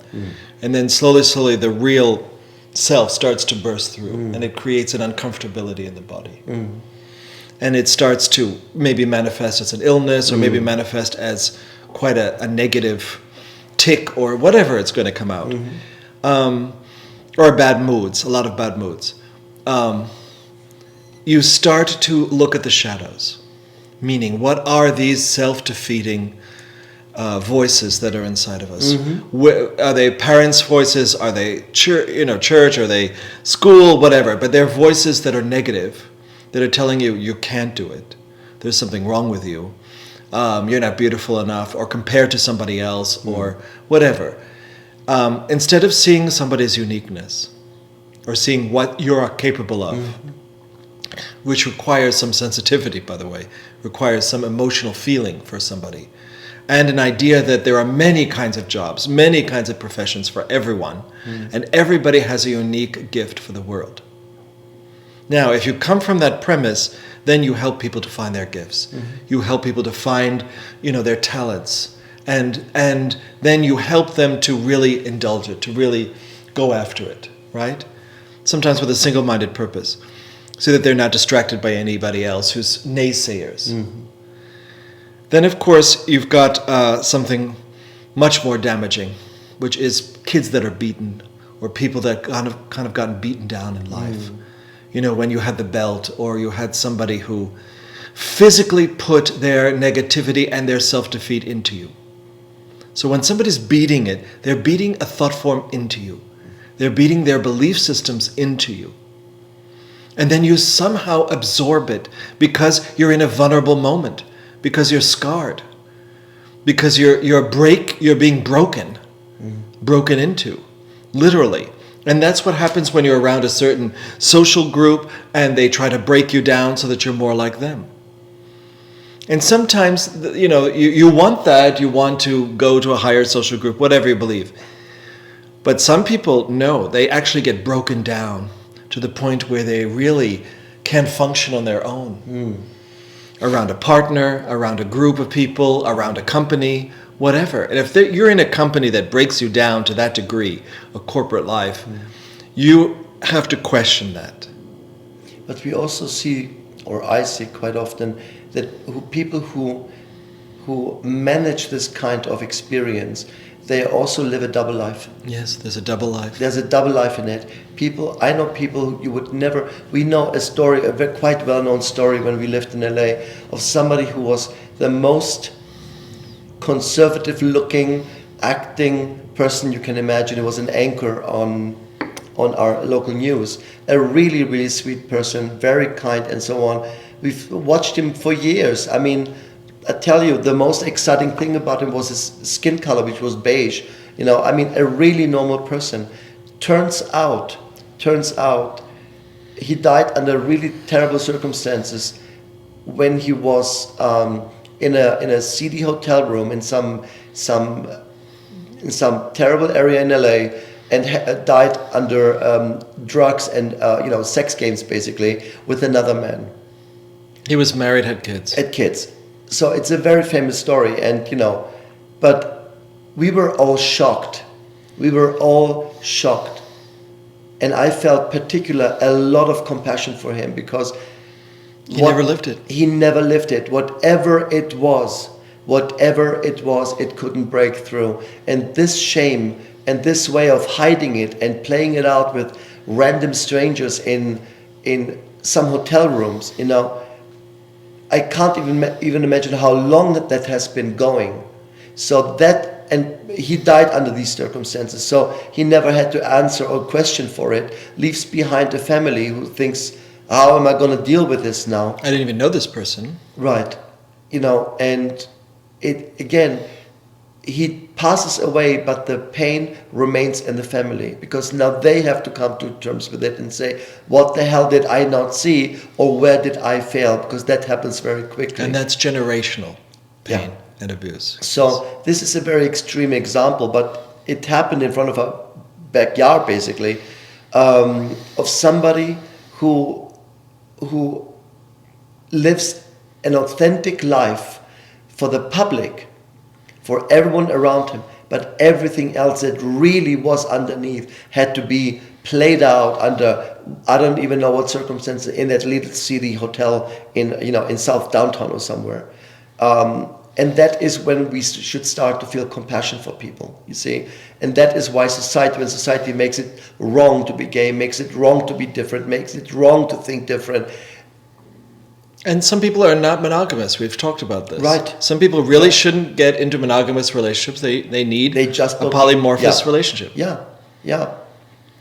and then slowly, the real self starts to burst through, and it creates an uncomfortability in the body. And it starts to maybe manifest as an illness, or maybe manifest as quite a negative tic, or whatever it's going to come out. Or bad moods, a lot of bad moods. You start to look at the shadows. Meaning, what are these self-defeating voices that are inside of us? Are they parents' voices? Are they church? Are they school? Whatever. But they're voices that are negative, that are telling you you can't do it. There's something wrong with you. You're not beautiful enough, or compared to somebody else, or whatever. Instead of seeing somebody's uniqueness, or seeing what you're capable of, which requires some sensitivity, by the way, requires some emotional feeling for somebody, and an idea that there are many kinds of jobs, many kinds of professions for everyone, and everybody has a unique gift for the world. Now, if you come from that premise, then you help people to find their gifts. You help people to find, their talents, and then you help them to really indulge it, to really go after it, right? Sometimes with a single-minded purpose, so that they're not distracted by anybody else who's naysayers. Then, of course, you've got something much more damaging, which is kids that are beaten, or people that kind of gotten beaten down in life. When you had the belt, or you had somebody who physically put their negativity and their self-defeat into you. So when somebody's beating it, they're beating a thought form into you. They're beating their belief systems into you. And then you somehow absorb it because you're in a vulnerable moment, because you're scarred, because you're being broken into, literally. And that's what happens when you're around a certain social group and they try to break you down so that you're more like them. And sometimes, you want that, you want to go to a higher social group, whatever you believe. But some people, no, they actually get broken down to the point where they really can't function on their own. Around a partner, around a group of people, around a company, whatever. And if you're in a company that breaks you down to that degree, a corporate life, you have to question that. But we also see, or I see quite often, that people who manage this kind of experience, they also live a double life. Yes, there's a double life. There's a double life in it. I know people you would never. We know a story, a quite well-known story when we lived in LA, of somebody who was the most conservative-looking, acting person you can imagine. He was an anchor on our local news. A really, really sweet person, very kind, and so on. We've watched him for years. I mean, I tell you, the most exciting thing about him was his skin color, which was beige. A really normal person. Turns out, he died under really terrible circumstances when he was in a seedy hotel room in some terrible area in LA, and died under drugs and sex games, basically, with another man. He was married, had kids. Had kids. So it's a very famous story, and but we were all shocked. And I felt a lot of compassion for him, because he never lived it. He never lived it. Whatever it was, it couldn't break through. And this shame and this way of hiding it and playing it out with random strangers in some hotel rooms, I can't even imagine how long that has been going. And he died under these circumstances, so he never had to answer or question for it. Leaves behind a family who thinks, how am I going to deal with this now? I didn't even know this person. Right. And he passes away, but the pain remains in the family, because now they have to come to terms with it and say, what the hell did I not see, or where did I fail? Because that happens very quickly. And that's generational pain and abuse. So this is a very extreme example, but it happened in front of backyard, basically, of somebody who lives an authentic life for the public, for everyone around him, but everything else that really was underneath had to be played out under, I don't even know what circumstances, in that little city hotel in South Downtown or somewhere. And that is when we should start to feel compassion for people, you see. And that is why when society makes it wrong to be gay, makes it wrong to be different, makes it wrong to think different. And some people are not monogamous. We've talked about this. Right. Some people really shouldn't get into monogamous relationships. They need a polymorphous relationship. Yeah.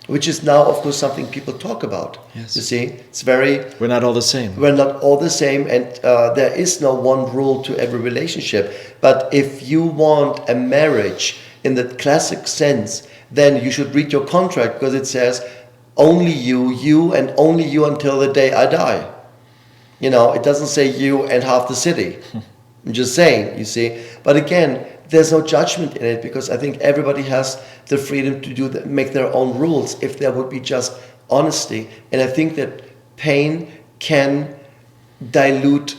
Which is now, of course, something people talk about. Yes. You see, it's very... We're not all the same. We're not all the same, and there is no one rule to every relationship. But if you want a marriage in the classic sense, then you should read your contract, because it says, only you, and only you until the day I die. It doesn't say you and half the city. I'm just saying, you see. But again, there's no judgment in it, because I think everybody has the freedom to make their own rules if there would be just honesty. And I think that pain can dilute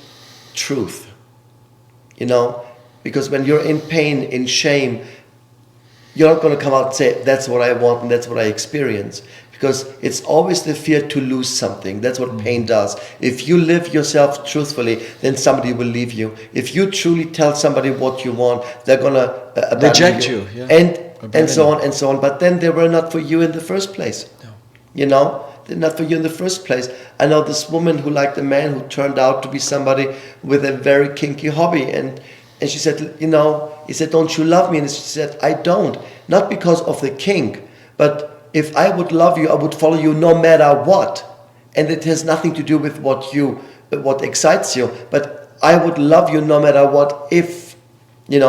truth, because when you're in pain, in shame, you're not going to come out and say, that's what I want and that's what I experience. Because it's always the fear to lose something. That's what pain does. If you live yourself truthfully, then somebody will leave you. If you truly tell somebody what you want, they're going to reject you. Yeah. And so on and so on. But then they were not for you in the first place. No. They're not for you in the first place. I know this woman who liked a man who turned out to be somebody with a very kinky hobby. And she said, he said, don't you love me? And she said, I don't. Not because of the kink, but if I would love you, I would follow you no matter what. And it has nothing to do with what excites you. But I would love you no matter what if, you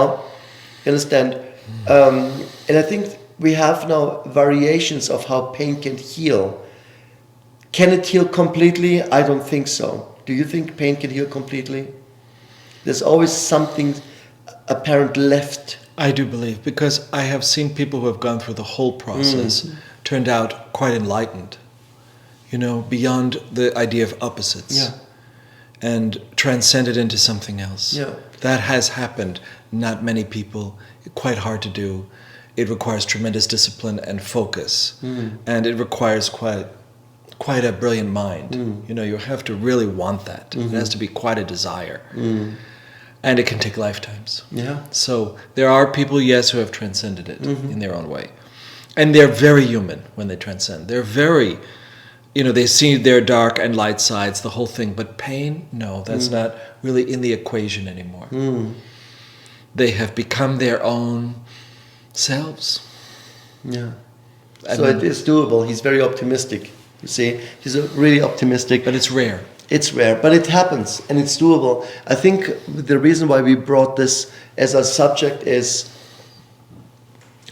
understand? And I think we have now variations of how pain can heal. Can it heal completely? I don't think so. Do you think pain can heal completely? There's always something apparent left. I do believe, because I have seen people who have gone through the whole process turned out quite enlightened, beyond the idea of opposites, and transcended into something else. Yeah. That has happened. Not many people, quite hard to do. It requires tremendous discipline and focus, and it requires quite a brilliant mind. You have to really want that. It has to be quite a desire. And it can take lifetimes. Yeah. So there are people, yes, who have transcended it in their own way. And they're very human when they transcend. They're very, they see their dark and light sides, the whole thing. But pain, no, that's not really in the equation anymore. They have become their own selves. Yeah. So it is doable. He's very optimistic. You see, he's really optimistic. But it's rare. It's rare, but it happens, and it's doable. I think the reason why we brought this as a subject is,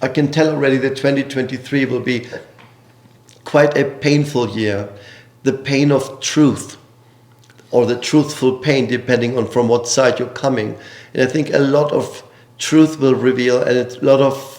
I can tell already that 2023 will be quite a painful year. The pain of truth, or the truthful pain, depending on from what side you're coming. And I think a lot of truth will reveal, and a lot of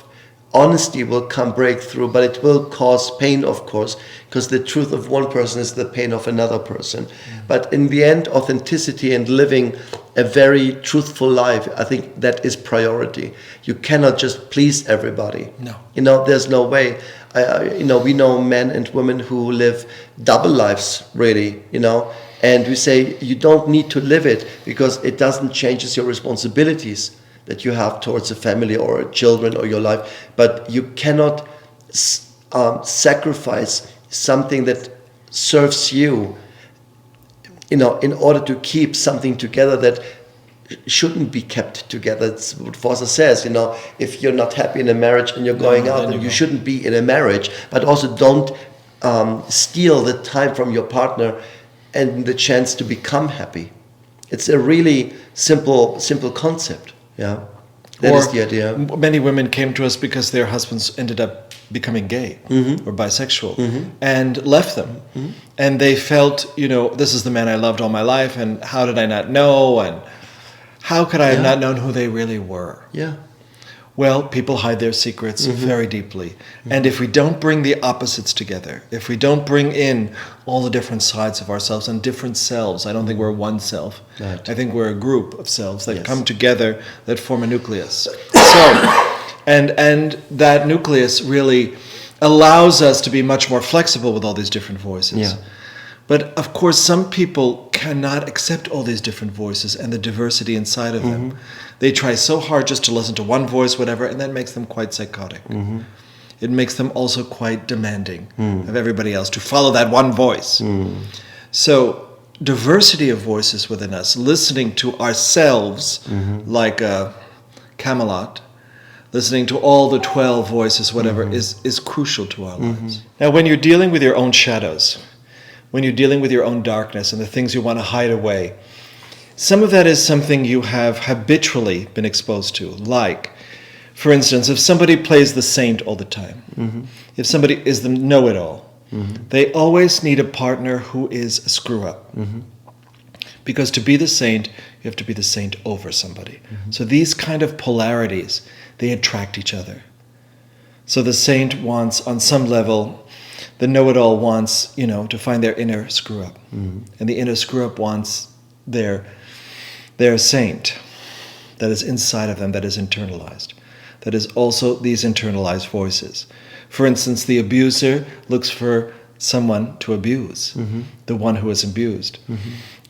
honesty will break through, but it will cause pain, of course, because the truth of one person is the pain of another person. But in the end, authenticity and living a very truthful life, I think that is priority. You cannot just please everybody. No. There's no way. We know men and women who live double lives, really, and we say you don't need to live it because it doesn't change your responsibilities that you have towards a family or children or your life, but you cannot sacrifice something that serves you, in order to keep something together that shouldn't be kept together. It's what Forster says, if you're not happy in a marriage and you're going out, then you shouldn't be in a marriage. But also don't steal the time from your partner and the chance to become happy. It's a really simple concept. Yeah, that is the idea. Many women came to us because their husbands ended up becoming gay or bisexual and left them. And they felt, this is the man I loved all my life, and how did I not know? And how could I have not known who they really were? Yeah. Well, people hide their secrets very deeply. And if we don't bring the opposites together, if we don't bring in all the different sides of ourselves and different selves, I don't think we're one self. Right. I think we're a group of selves that Yes. come together that form a nucleus. So, and that nucleus really allows us to be much more flexible with all these different voices. Yeah. But of course, some people cannot accept all these different voices and the diversity inside of them. They try so hard just to listen to one voice, whatever, and that makes them quite psychotic. It makes them also quite demanding of everybody else to follow that one voice. So diversity of voices within us, listening to ourselves like a Camelot, listening to all the 12 voices, whatever, is crucial to our lives. Now, when you're dealing with your own shadows, when you're dealing with your own darkness and the things you want to hide away, some of that is something you have habitually been exposed to. Like, for instance, if somebody plays the saint all the time, if somebody is the know-it-all, they always need a partner who is a screw-up. Because to be the saint, you have to be the saint over somebody. So these kind of polarities, they attract each other. So the saint wants, on some level, the know-it-all wants, to find their inner screw-up. And the inner screw-up wants their saint that is inside of them, that is internalized. That is also these internalized voices. For instance, the abuser looks for someone to abuse, the one who is abused.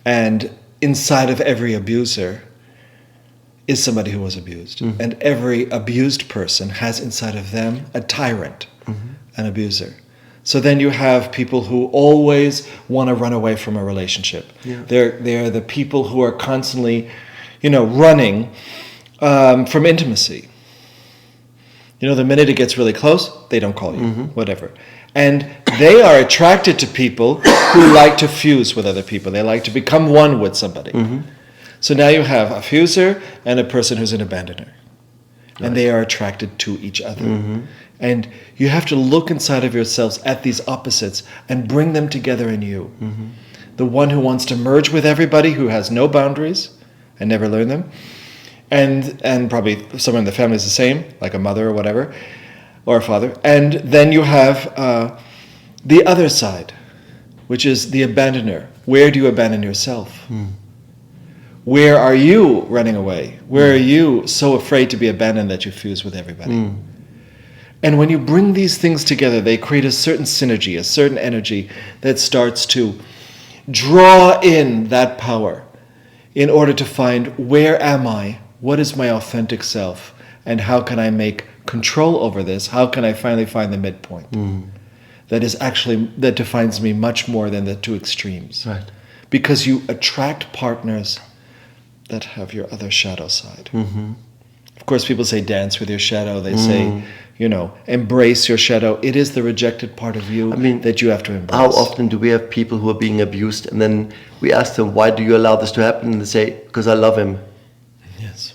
And inside of every abuser is somebody who was abused. And every abused person has inside of them a tyrant, an abuser. So then you have people who always want to run away from a relationship. Yeah. They're the people who are constantly, running from intimacy. The minute it gets really close, they don't call you, whatever. And they are attracted to people who like to fuse with other people. They like to become one with somebody. So now you have a fuser and a person who's an abandoner. Right. And they are attracted to each other. And you have to look inside of yourselves at these opposites and bring them together in you. The one who wants to merge with everybody, who has no boundaries and never learn them. And probably someone in the family is the same, like a mother or whatever, or a father. And then you have the other side, which is the abandoner. Where do you abandon yourself? Where are you running away? Where are you so afraid to be abandoned that you fuse with everybody? And when you bring these things together, they create a certain synergy, a certain energy that starts to draw in that power in order to find, where am I? What is my authentic self? And how can I make control over this? How can I finally find the midpoint? That defines me much more than the two extremes. Right. Because you attract partners that have your other shadow side. Of course, people say dance with your shadow. They say, embrace your shadow. It is the rejected part of you that you have to embrace. How often do we have people who are being abused, and then we ask them, why do you allow this to happen? And they say, because I love him. Yes.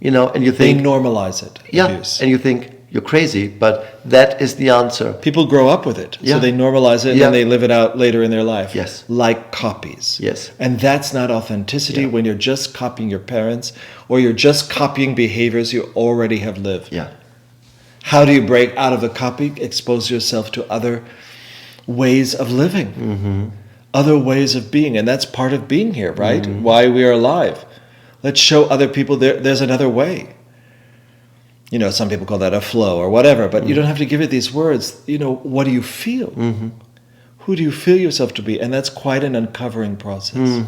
And you think... They normalize it, abuse. And you think, you're crazy, but that is the answer. People grow up with it, so they normalize it, and then they live it out later in their life. Yes. Like copies. Yes. And that's not authenticity when you're just copying your parents, or you're just copying behaviors you already have lived. Yeah. How do you break out of the copy? Expose yourself to other ways of living, other ways of being, and that's part of being here, right? Why we are alive. Let's show other people there's another way. Some people call that a flow or whatever, but you don't have to give it these words. What do you feel? Who do you feel yourself to be? And that's quite an uncovering process.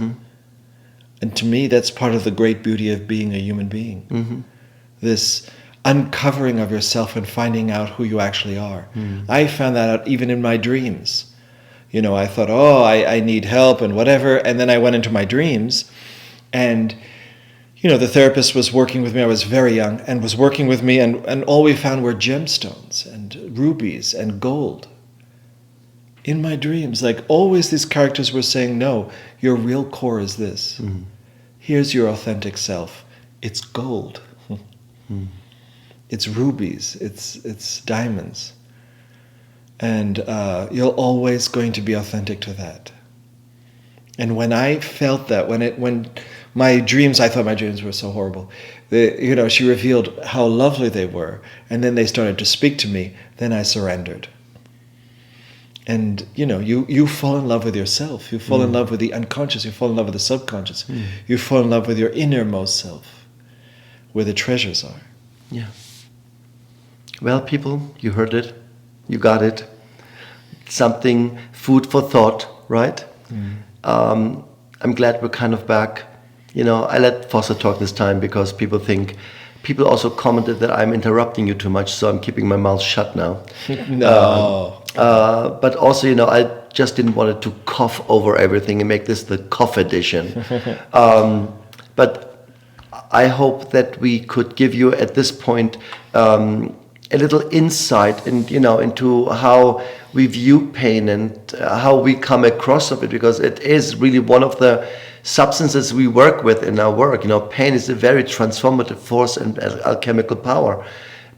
And to me, that's part of the great beauty of being a human being. This uncovering of yourself and finding out who you actually are. I found that out even in my dreams. I thought, I need help and whatever. And then I went into my dreams, and the therapist was working with me. I was very young, and was working with me, and all we found were gemstones and rubies and gold. In my dreams, like always these characters were saying, no, your real core is this. Here's your authentic self. It's gold. It's rubies. It's diamonds. And you're always going to be authentic to that. And when I felt that, My dreams, I thought my dreams were so horrible. She revealed how lovely they were, and then they started to speak to me. Then I surrendered. And you fall in love with yourself. You fall in love with the unconscious. You fall in love with the subconscious. You fall in love with your innermost self, where the treasures are. Yeah. Well, people, you heard it. You got it. Something, food for thought, right? I'm glad we're kind of back. I let Foster talk this time because people also commented that I'm interrupting you too much, so I'm keeping my mouth shut now. No. But also, I just didn't want it to cough over everything and make this the cough edition. But I hope that we could give you at this point a little insight into how we view pain and how we come across of it, because it is really one of the substances we work with in our work. Pain is a very transformative force and alchemical power,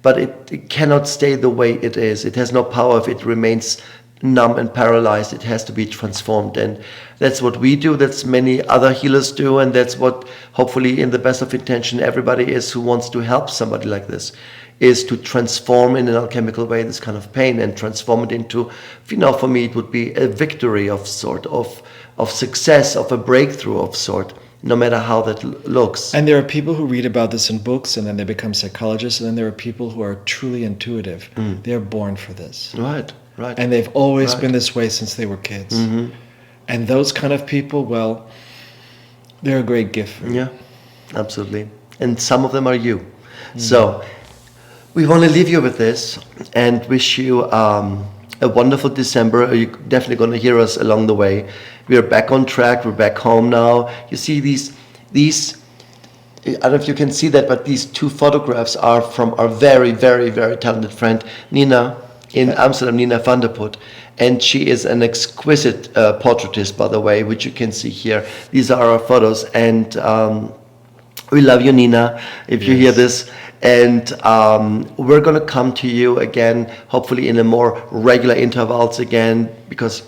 but it cannot stay the way it is. It has no power if it remains numb and paralyzed. It has to be transformed, and that's what we do. That's many other healers do, and that's what hopefully in the best of intention everybody is who wants to help somebody like this, is to transform in an alchemical way this kind of pain and transform it into, for me it would be a victory of sort, of success, of a breakthrough of sort, no matter how that looks. And there are people who read about this in books and then they become psychologists, and then there are people who are truly intuitive. They're born for this. Right. And they've always been this way since they were kids. And those kind of people, well, they're a great gift for you. Yeah, absolutely. And some of them are you. So we want to leave you with this and wish you a wonderful December. You're definitely going to hear us along the way. We are back on track. We're back home now. You see these, I don't know if you can see that, but these two photographs are from our very, very, very talented friend, Nina, in Amsterdam, Nina van der Put. And she is an exquisite portraitist, by the way, which you can see here. These are our photos. And we love you, Nina, if you hear this. And we're going to come to you again, hopefully in a more regular intervals again, because,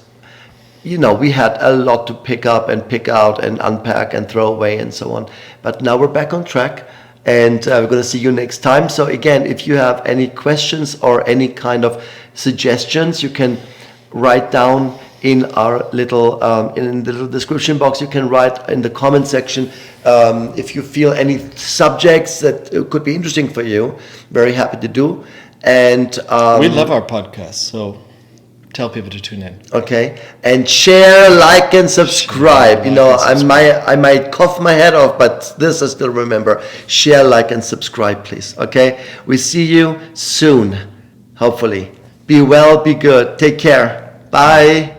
we had a lot to pick up and pick out and unpack and throw away and so on. But now we're back on track, and we're going to see you next time. So again, if you have any questions or any kind of suggestions, you can write down in our little in the little description box. You can write in the comment section if you feel any subjects that could be interesting for you. Very happy to do. And we love our podcast, so tell people to tune in. Okay, and share, like, and subscribe. I might cough my head off, but this I still remember. Share, like, and subscribe, please. Okay, we see you soon, hopefully. Be well, be good. Take care. Bye.